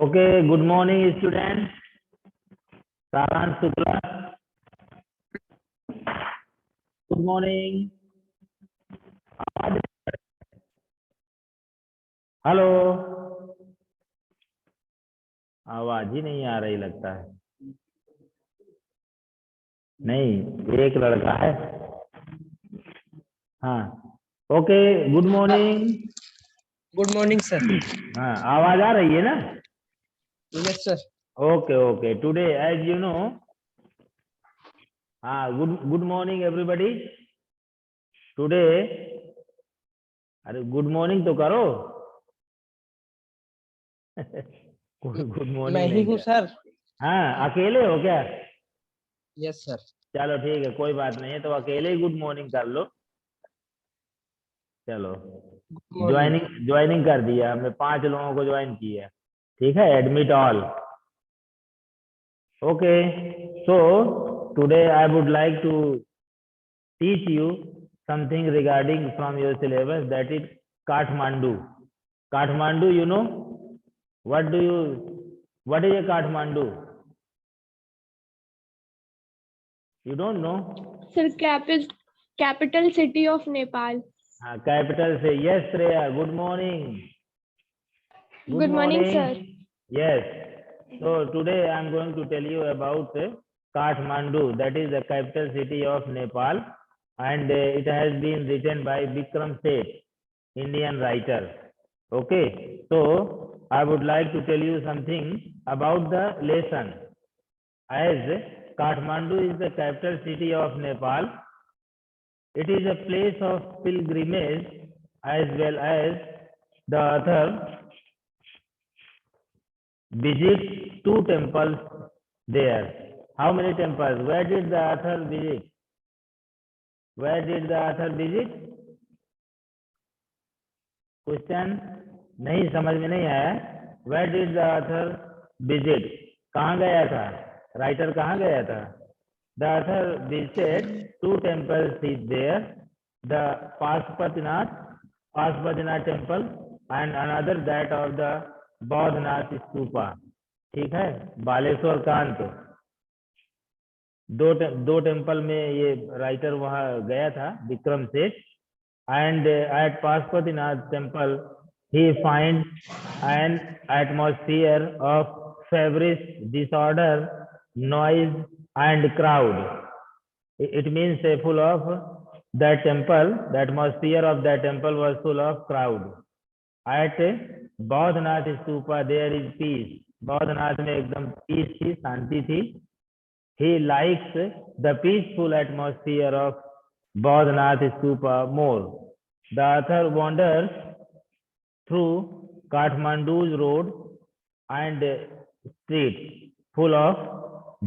Okay, good morning student. सारांश Shukla, good morning. Hello, आवाज ही नहीं आ रही लगता है। नहीं, एक लड़का है। हाँ, okay, good morning. Good morning sir. हाँ, आवाज आ रही है ना? Yes sir. Okay okay, today as you know, हाँ, गुड मॉर्निंग एवरीबॉडी। टुडे, अरे गुड मॉर्निंग तो करो। गुड मॉर्निंग मैं ही नहीं हूँ क्या? सर। हाँ, अकेले हो क्या? Yes sir. चलो ठीक है, कोई बात नहीं है, तो अकेले ही गुड मॉर्निंग कर लो। चलो, गुड मॉर्निंग। ज्वाइनिंग कर दिया हमने, 5 लोगों को ज्वाइन किया। ठीक है, admit all. Okay, so today I would like to teach you something regarding from your syllabus, that is Kathmandu. Kathmandu, you know, what do you, what is a Kathmandu? You don't know? Sir, capital city of Nepal. Capital say yes, Shreya. Good morning. Good morning, sir. Yes. So today I am going to tell you about Kathmandu. That is the capital city of Nepal, and it has been written by Vikram Seth, Indian writer. Okay. So I would like to tell you something about the lesson. As Kathmandu is the capital city of Nepal, it is a place of pilgrimage, as well as the author visits 2 temples there. How many temples? Where did the author visit? Where did the author visit? Question नहीं समझ में नहीं आया। Where did the author visit? कहाँ गया था? Writer कहाँ गया था? The author visited 2 temples is there, the Pashupatinath temple and another that of the Bodhnath Stupa. ठीक है, बालेश्वर कांत। दो टेम्पल में ये राइटर वहां गया था, Vikram Seth. And at Pashupatinath temple he finds an atmosphere of feverish disorder, noise and crowd. It means full of that temple, the atmosphere of that temple was full of crowd. At Bodhnath Stupa there is peace. Bodhnath में एकदम peace थी, शांति थी। He likes the peaceful atmosphere of Bodhnath Stupa more. The author wanders through Kathmandu's road and streets full of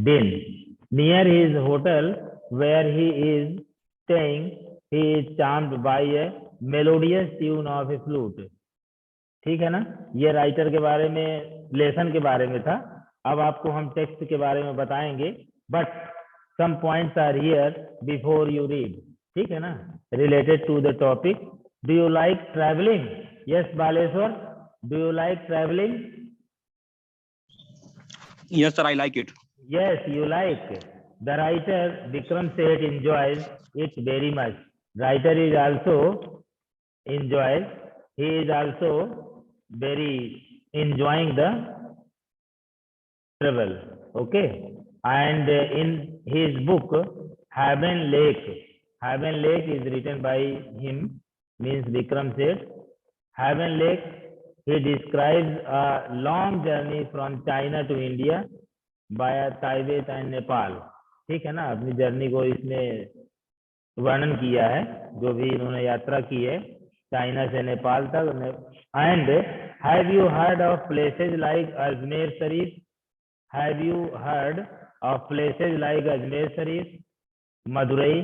din. Near his hotel where he is staying, he is charmed by a melodious tune of a flute. ठीक है ना? ये writer के बारे में, lesson के बारे में था। अब आपको हम टेक्स्ट के बारे में बताएंगे, but some points are here before you read. ठीक है ना? Related to the topic. Do you like travelling? Yes Baleshwar, do you like travelling? Yes, sir, I like it. Yes, you like. The writer Vikram Seth enjoys it very much. Writer is also enjoys. He is also very enjoying the travel. Okay, and in his book Haven Lake is written by him, means Vikram Seth. Haven Lake, he describes a long journey from China to India via Tibet and Nepal. ठीक है ना? अपनी journey को इसमें वर्णन किया है, जो भी इन्होंने यात्रा की है चाइना से नेपाल तक। And have you heard of places like Ajmer Sharif? Have you heard of places like Ajmer Sharif, Madurai,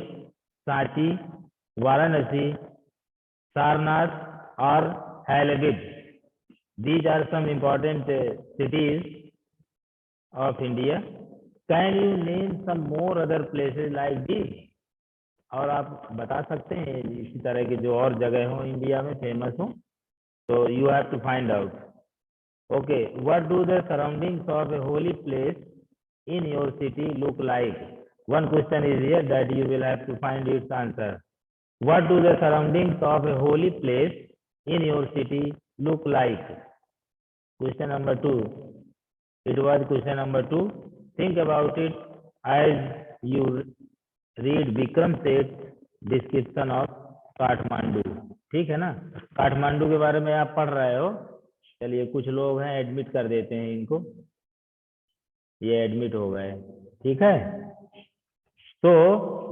Sanchi, Varanasi, Sarnath और Hyderabad? These are some important cities of India. Can you name some more other places like these? और आप बता सकते हैं इसी तरह के जो और जगह हो इंडिया में फेमस हो? तो you have to find out. Okay, what do the surroundings of a holy place in your city look like? One question is here that you will have to find its answer. What do the surroundings of a holy place in your city look like? Question number 2. It was question number 2. Think about it as you read Vikram Seth's description of Kathmandu. ठीक है ना, काठमांडू के बारे में आप पढ़ रहे हो. चलिए कुछ लोग हैं, एडमिट कर देते हैं इनको. ये एडमिट हो गए. ठीक है. So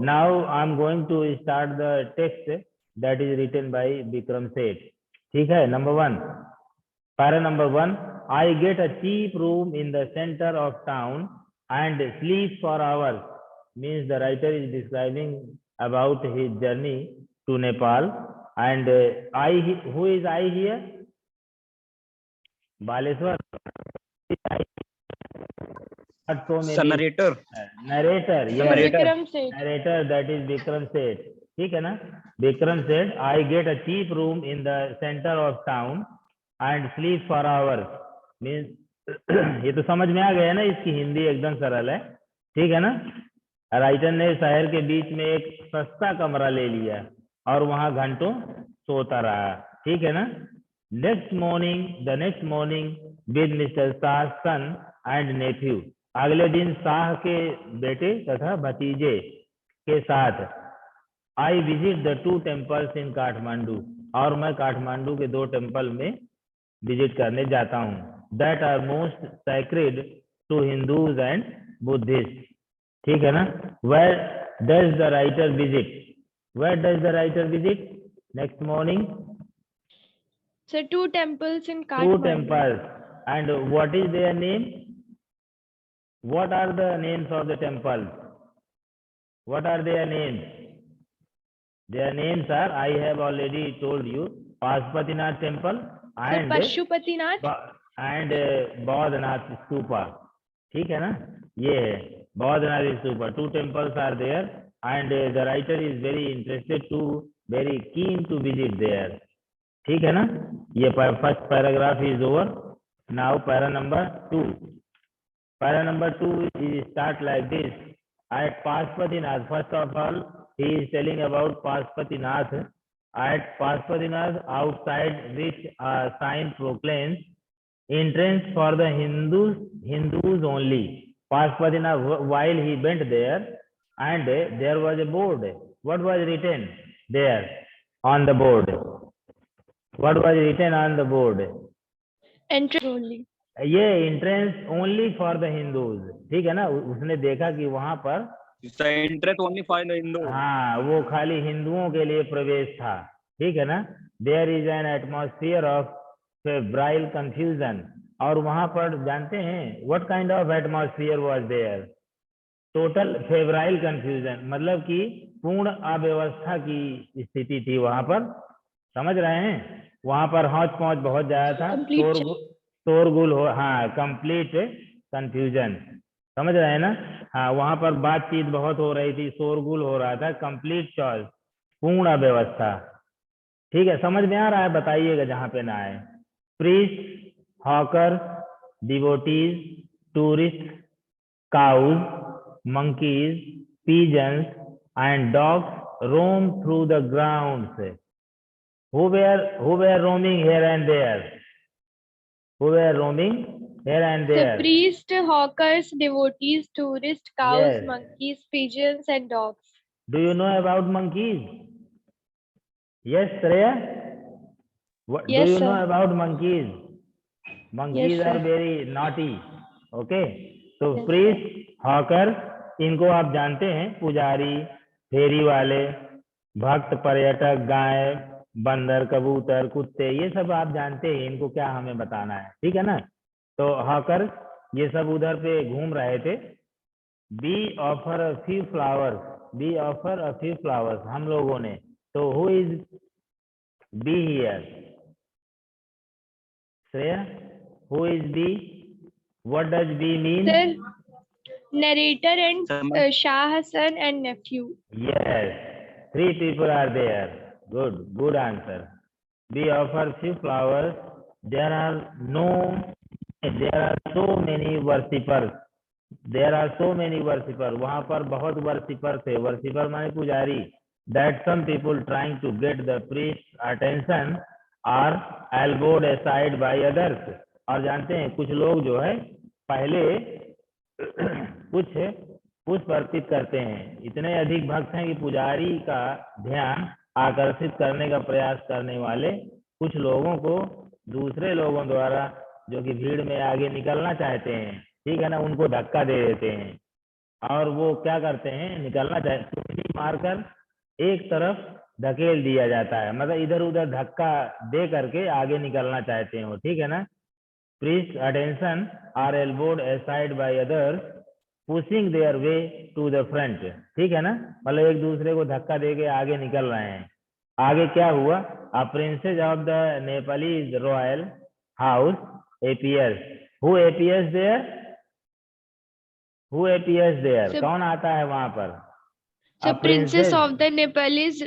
now I am going to start the text that is written by Vikram Seth. ठीक है. Number 1. Para number 1. I get a cheap room in the center of town and sleep for hours. Means the writer is describing about his journey to Nepal. And who is I here? Baleswar. Sir, narrator. Narrator. Sir, Yes. Vikram Seth. Narrator, that is Vikram Seth. ठीक है ना. Vikram said, I get a cheap room in the center of town and sleep for hours. Means ये तो समझ में आ गया ना, इसकी हिंदी एकदम सरल है. ठीक है ना. राइटर ने शहर के बीच में एक सस्ता कमरा ले लिया और वहां घंटों सोता रहा. ठीक है ना. the next morning with Mr. Shah's son and nephew. अगले दिन शाह के बेटे तथा भतीजे के साथ I visit the 2 temples in Kathmandu. और मैं काठमांडू के 2 टेम्पल में विजिट करने जाता हूँ. That are most sacred to Hindus and Buddhists. ठीक है ना. Where does the writer visit? Where does the writer visit? Next morning. So 2 temples in 2 Kathmandu. temples. And what is their name? What are the names of the temples? What are their names? Their names are, I have already told you, Pashupatinath temple and Pashupatinath. and Bodhanath stupa. ठीक है ना. ये है Bodhanath stupa. 2 temples are there and the writer is very keen to visit there. ठीक है ना. ये first paragraph is over. Now para number 2. Para number 2 is start like this. At Pashupatinath, first of all, he is telling about Pashupatinath. At Pashupatinath, outside which a sign proclaims entrance for the Hindus only. Pashupatinath, while he went there, and there was a board. What was written there on the board? What was written on the board? Entrance only. ये entrance only for the Hindus. ठीक है ना. उसने देखा कि वहां पर Entrance only for the Hindu. हाँ, वो खाली हिंदुओं के लिए प्रवेश था. ठीक है ना. There is an atmosphere of febrile confusion. और वहां पर जानते हैं what kind of atmosphere was there? Total febrile confusion. मतलब कि पूर्ण अव्यवस्था की स्थिति थी वहां पर. समझ रहे हैं. वहां पर हौच पौच बहुत ज्यादा था. शोरगुल हो. हाँ, कंप्लीट कंफ्यूजन. समझ रहे हैं ना. हाँ, वहां पर बातचीत बहुत हो रही थी, शोरगुल हो रहा था. कंप्लीट चॉइस, पूर्ण अव्यवस्था. ठीक है. समझ में आ रहा है? बताइएगा जहां पे ना आए. Priest, hawker, devotees, tourist, cows, monkeys, pigeons and dogs roam through the grounds. Who were roaming here and there? Who were roaming here and So there? priest, hawkers, devotees, tourists, cows, Yes. monkeys, pigeons, and dogs. Do you know about monkeys? Yes, Shreya? Yes, do you sir. know about monkeys? Monkeys Yes, are sir. very naughty. Okay. So Yes, priest, hawker, इनको आप जानते हैं. पुजारी, फेरी वाले, भक्त, पर्यटक, गाय, बंदर, कबूतर, कुत्ते, ये सब आप जानते हैं. इनको क्या हमें बताना है. ठीक है ना. तो हॉकर ये सब उधर पे घूम रहे थे. We offer a few flowers. We offer a few flowers हम लोगों ने. तो who is we here? Shreya, who is we? What does we mean? Sir, narrator and Shah, son and nephew. Yes, 3 people are there. Good answer. We offer few flowers. There are no there are so many worshippers, there are so many worshipper, वहां पर बहुत worshipper थे, worshipper माने पुजारी, that some people trying to get the priest attention are elbowed aside by others. और जानते हैं कुछ लोग जो है पहले कुछ पुष्प अर्पित करते हैं, इतने अधिक भक्त हैं कि पुजारी का ध्यान आकर्षित करने का प्रयास करने वाले कुछ लोगों को दूसरे लोगों द्वारा जो कि भीड़ में आगे निकलना चाहते हैं, ठीक है ना, उनको धक्का दे देते हैं। और वो क्या करते हैं, निकलना चाहते हैं मारकर एक तरफ धकेल दिया जाता है, मतलब इधर उधर धक्का दे करके आगे निकलना चाहते हैं वो, ठीक है ना। Priest attention are elbowed aside by others pushing their way to the front, ठीक है ना, मतलब एक दूसरे को धक्का देके आगे निकल रहे हैं। आगे क्या हुआ, अ princess of the Nepalese royal house appears, who appears there, who appears there, Sir- कौन आता है वहां पर, So princess of the Nepalese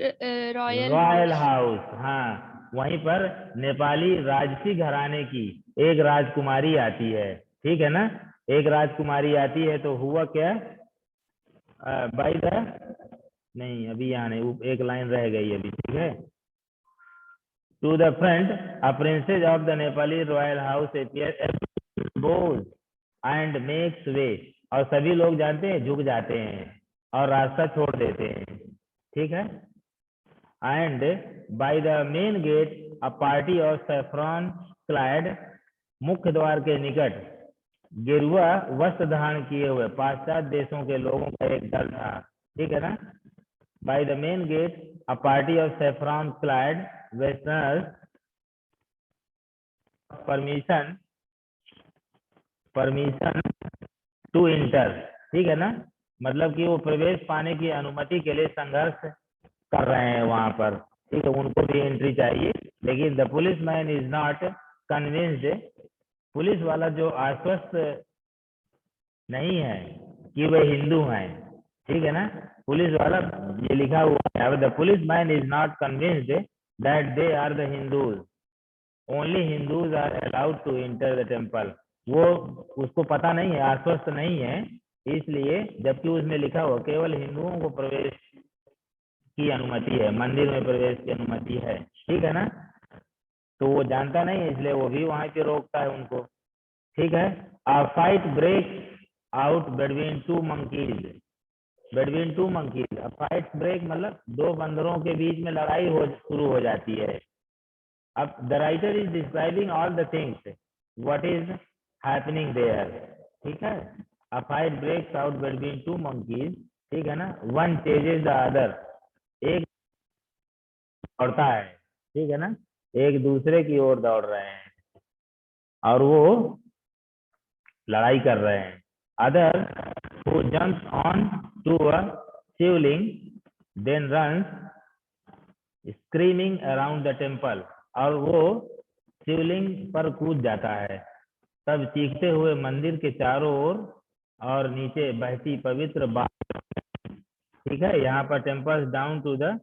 royal royal house. House, हाँ वहीं पर नेपाली राजसी घराने की एक राजकुमारी आती है, ठीक है ना, एक राजकुमारी आती है। तो हुआ क्या, बाय द, नहीं अभी यहाँ नहीं, एक लाइन रह गई अभी, ठीक है। To the front a princess of the Nepali royal house bows and makes way, और सभी लोग जानते हैं झुक जाते हैं और रास्ता छोड़ देते हैं, ठीक है। And bye the main gate a party of saffron Clyde, मुख्य द्वार के निकट गेरुआ वस्त्र धारण किए हुए पाश्चात्य देशों के लोगों का एक दल था, ठीक है ना। By the main gate a party of saffron clad westerners permission to enter, ठीक है ना, मतलब कि वो प्रवेश पाने की अनुमति के लिए संघर्ष कर रहे हैं वहां पर, ठीक है, उनको भी एंट्री चाहिए। लेकिन the policeman is not convinced, police वाला जो आश्वस्त नहीं है कि वे हिंदू हैं, ठीक है ना, पुलिस वाला ये लिखा हुआ है, the policeman is not convinced that they are the Hindus, only Hindus are allowed to enter the temple, वो उसको पता नहीं है, आश्वस्त नहीं है, इसलिए जबकि उसने लिखा हुआ केवल हिंदुओं को प्रवेश की अनुमति है, मंदिर में प्रवेश की अनुमति है, ठीक है ना, तो वो जानता नहीं है, इसलिए वो भी वहां पे रोकता है उनको, ठीक है। A fight break out between two monkeys, between two monkeys, a fight break मतलब दो बंदरों के बीच में लड़ाई शुरू हो जाती है। अब the writer is describing all the things what is happening there, ठीक है। A fight breaks out between two monkeys, ठीक है ना, वन चेजेस द अदर, एक दौड़ता है, ठीक है ना, एक दूसरे की ओर दौड़ रहे हैं और वो लड़ाई कर रहे हैं। Other who jumps on to a Shivling then runs screaming around the temple, और वो शिवलिंग पर कूद जाता है तब चीखते हुए मंदिर के चारों ओर और नीचे बहती पवित्र बात, ठीक है। यहाँ पर temples down to the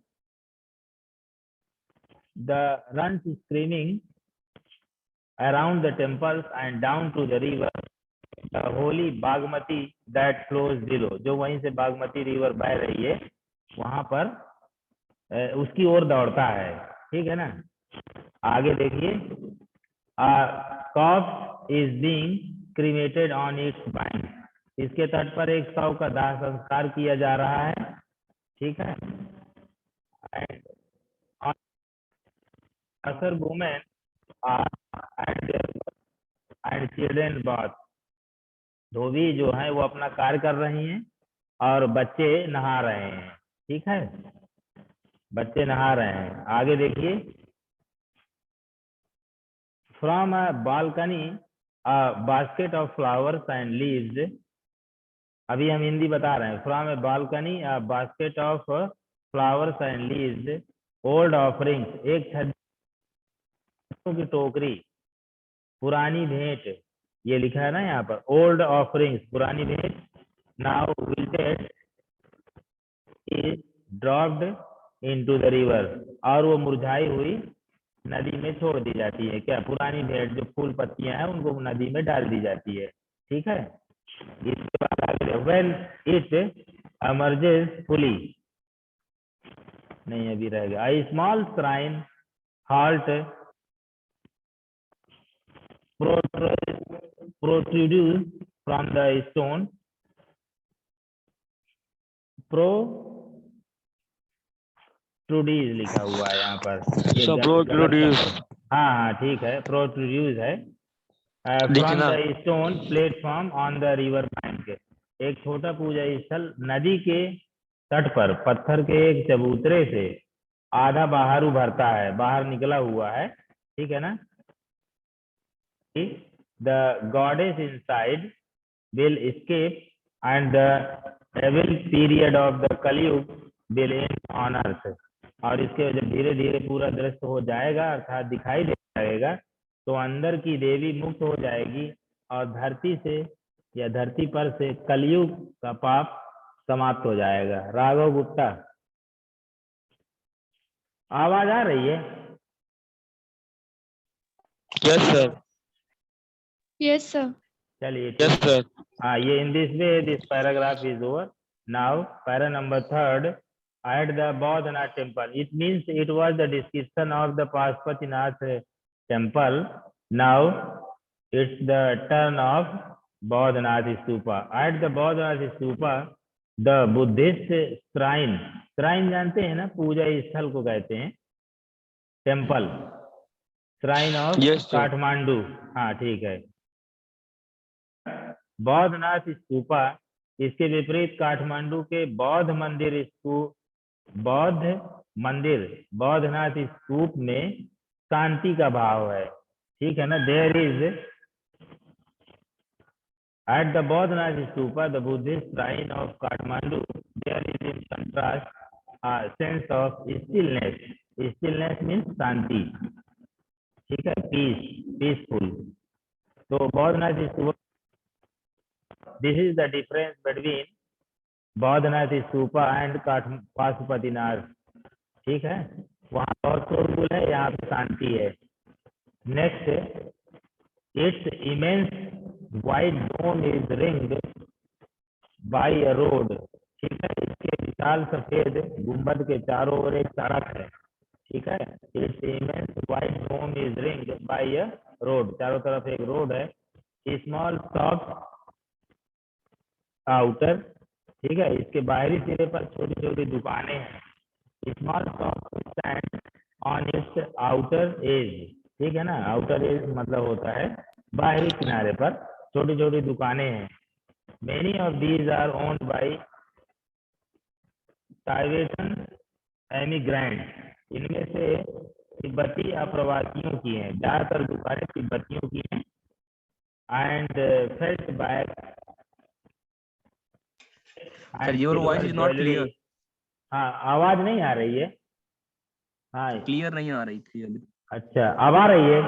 runs screaming around the temples and down to the river, the holy Bagmati that flows below, जो वहीं से बागमती रिवर बह रही है वहां पर उसकी ओर दौड़ता है, ठीक है ना। आगे देखिए, corpse is being cremated on its bank, इसके तट पर एक शव का दाह संस्कार किया जा रहा है, ठीक है। असर वुमेन एंड चिल्ड्रन बाथ, धोबी जो है वो अपना कार्य कर रही हैं और बच्चे नहा रहे हैं, ठीक है, बच्चे नहा रहे हैं। आगे देखिए, from a balcony a basket of flowers and leaves, अभी हम हिंदी बता रहे हैं, from a balcony a basket of flowers and leaves old offerings, एक छज्जों की टोकरी, पुरानी भेंट, ये लिखा है ना यहाँ पर, ओल्ड ऑफरिंग्स पुरानी भेंट, now wilted is dropped into the river, और वो मुरझाई हुई नदी में छोड़ दी जाती है। क्या पुरानी भेड़ जो फूल पत्तियां हैं उनको नदी में डाल दी जाती है। ठीक है, इसके बाद आगे वेल इट emerges fully, नहीं अभी रह गया। A small shrine halt protrudes from the stone. Protrudes लिखा हुआ है यहाँ पर, ये So गलत protrudes शब्द। हाँ हाँ ठीक है, protrudes है। From लिखना। the stone platform on the river bank, एक छोटा पूजा स्थल नदी के तट पर पत्थर के एक चबूतरे से आधा बाहर उभरता है, बाहर निकला हुआ है। ठीक है ना। The goddess inside will escape and the evil period of the Kali Yuga will end on earth. और इसके जब धीरे धीरे पूरा दृश्य हो जाएगा अर्थात दिखाई दे जाएगा तो अंदर की देवी मुक्त हो जाएगी और धरती से या धरती पर से कलयुग का पाप समाप्त हो जाएगा। राघव गुप्ता, आवाज आ रही है? Yes sir. Yes, sir. चलिए Yes ठीक है। sir. हाँ, ये in this way this paragraph is over. Now para number 3 at the Bodhanath temple. It means it was the description of the Pashupatinath temple. Now it's the turn of Bodhanath stupa. At the Bodhanath stupa the Buddhist shrine, shrine जानते हैं ना, पूजा स्थल को कहते हैं, temple, shrine of Yes sir. Kathmandu. हाँ ठीक है। बौद्धनाथ स्तूपा, इसके विपरीत काठमांडू के बौद्ध मंदिर बौद्धनाथ स्तूप में शांति का भाव है। ठीक है ना। There is at the Boudhanath stupa the Buddhist shrine of Kathmandu there is in contrast sense of stillness. Stillness means शांति। ठीक है, पीसफुल। तो Boudhanath stupa, this is the difference between Boudhanath stupa and Pashupatinath. ठीक है, वहां बहुत शोरगुल है, यहाँ पे शांति है। Next, its immense wide dome is ringed by a road. ठीक है, इसके विशाल सफेद गुंबद के चारों ओर एक सड़क है। ठीक है, its immense wide dome is ringed by a road, चारों तरफ एक रोड है। स्मॉल शॉप आउटर, ठीक है, इसके बाहरी सिरे पर छोटी छोटी दुकानें हैं। Small shop stand on it's outer as. ठीक है ना, आउटर एज मतलब होता है बाहरी किनारे पर छोटी छोटी दुकानें हैं। Many of these are owned by Tibetan emigrant. इनमें से तिब्बती अप्रवासियों की हैं, ज्यादातर दुकानें तिब्बतियों की हैं। And felt back Sir, your voice is not clear. हाँ, आवाज नहीं आ रही है? हाँ Clear नहीं आ रही थी अभी। अच्छा, अब आ रही है?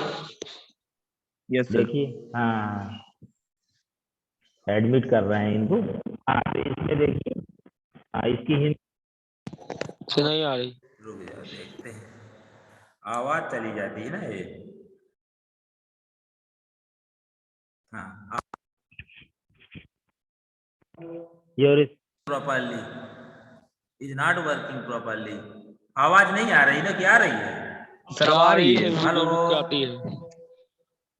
Yes sir. देखिए, हाँ एडमिट कर रहे हैं इनको। हाँ तो इसमें देखिए, हाँ इसकी हिंदी से नहीं आ रही। रुक जाओ, देखते हैं, आवाज चली जाती है ना ये। हाँ, your properly is not working properly. आवाज नहीं आ रही ना, क्या आ रही है? Sir, अब आ रही है। हेलो, आती है।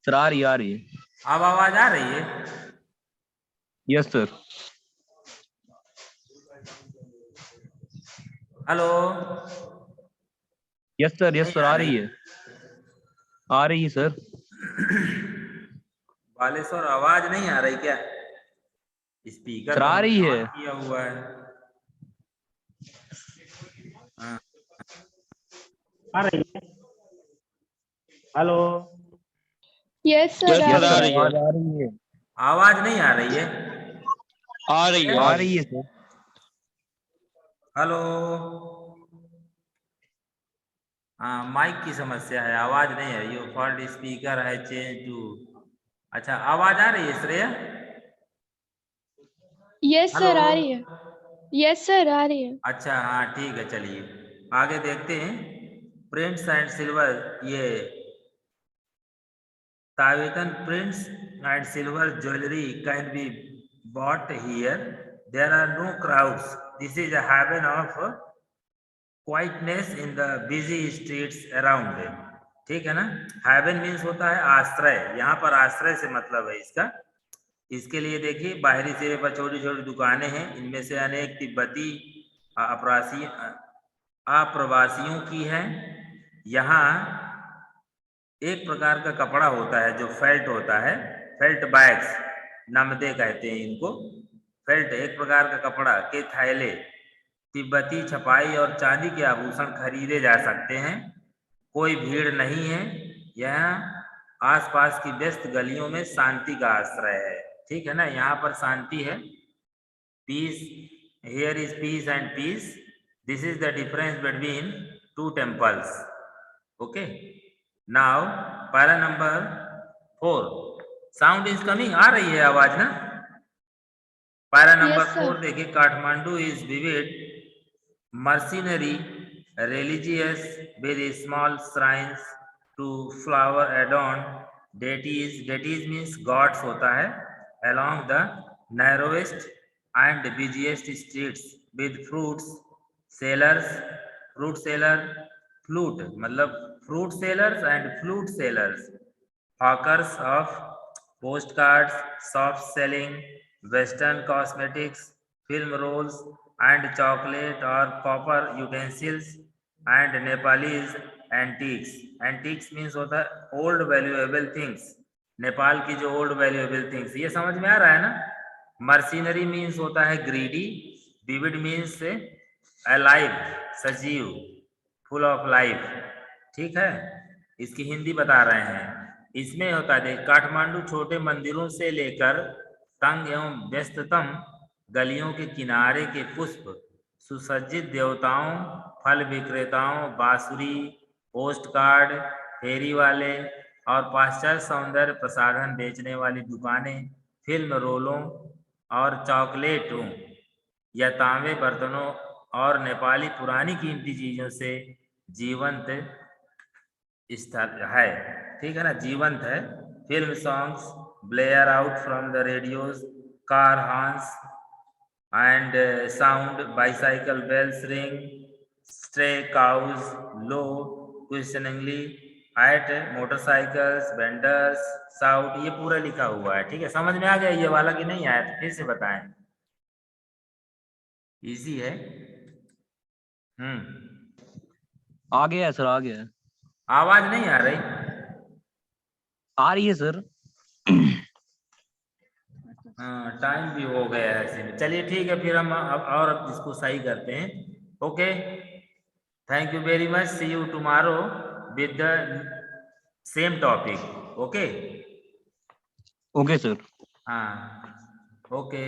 Sir, आ रही है। अब आवाज आ रही है? Yes sir. Hello, Yes sir, yes sir, आ रही है। आ रही है सर। बालेश्वर आवाज नहीं आ रही क्या? स्पीकर सर, आ रही है। किया हुआ है। हाँ, आ रही है। Hello, Yes, sir. Yes, आ sir, रही आ है। रही है। आ रही है। आवाज नहीं आ रही है? आ रही है। आ रही है सर। हेलो, हाँ माइक की समस्या है, आवाज नहीं है। ये फॉल्ट स्पीकर है, चेंज टू। अच्छा, आवाज आ रही है श्रेया? Yes, sir. हेलो, आ रही है। Yes, sir. आ रही है। अच्छा हाँ ठीक है, चलिए आगे देखते हैं। प्रिंट्स एंड सिल्वर, ये Tibetan prints and silver jewelry can be bought here. There are no crowds. This is a haven of quietness in the busy streets around. ठीक है ना? Haven means होता है आश्रय, यहाँ पर आश्रय से मतलब है इसका। इसके लिए देखिए बाहरी सिरे पर छोटी छोटी दुकानें हैं, इनमें से अनेक तिब्बती अप्रवासियों की हैं। यहाँ एक प्रकार का कपड़ा होता है जो फेल्ट होता है, फेल्ट बैग्स, नमदे कहते हैं इनको। फेल्ट एक प्रकार का कपड़ा के थैले, तिब्बती छपाई और चांदी के आभूषण खरीदे जा सकते हैं। कोई भीड़ नहीं है, यहाँ आसपास की व्यस्त गलियों में शांति का आश्रय है। ठीक है ना, यहाँ पर शांति है। Peace, here is peace and peace, this is the difference between two temples. Okay, now para number 4, sound is coming, आ रही है आवाज ना? पैरा नंबर 4 देखिए, Kathmandu is vivid, mercenary, religious with small shrines to flower adorned deities, deities means gods होता है, along the narrowest and busiest streets with fruits sellers, fruit seller, flute मतलब fruit sellers and flute sellers, hawkers of postcards, shops selling western cosmetics, film rolls and chocolate or copper utensils, and Nepalese antiques. Antiques means होता है old valuable things, Nepal की जो old valuable things, ये समझ में आ रहा है ना? Mercenary means होता है greedy, vivid means alive, सजीव, full of life। ठीक है, इसकी हिंदी बता रहे हैं। इसमें होता है, काठमांडू छोटे मंदिरों से लेकर तंग एवं व्यस्ततम गलियों के किनारे के पुष्प सुसज्जित देवताओं, फल विक्रेताओं, बांसुरी, पोस्ट कार्ड, फेरी वाले और पाश्चात्य सौंदर्य प्रसाधन बेचने वाली दुकानें, फिल्म रोलों और चॉकलेटों या तांबे बर्तनों और नेपाली पुरानी कीमती चीजों से जीवंत स्थल है। ठीक है ना, जीवंत है। Film songs Blair out from the radios, car horns and sound, bicycle bells ring, stray cows low questioningly at motorcycles, vendors shout, ये पूरा लिखा हुआ है। ठीक है, समझ में आ गया ये वाला कि नहीं आया? तो फिर से बताएं, इजी है। आ गया सर, आ गया। आवाज नहीं आ रही? आ रही है सर। हाँ, टाइम भी हो गया है ऐसे में। चलिए ठीक है, फिर हम अब और इसको सही करते हैं। Okay, thank you very much, see you tomorrow with the same topic. Okay okay sir. हाँ, ओके।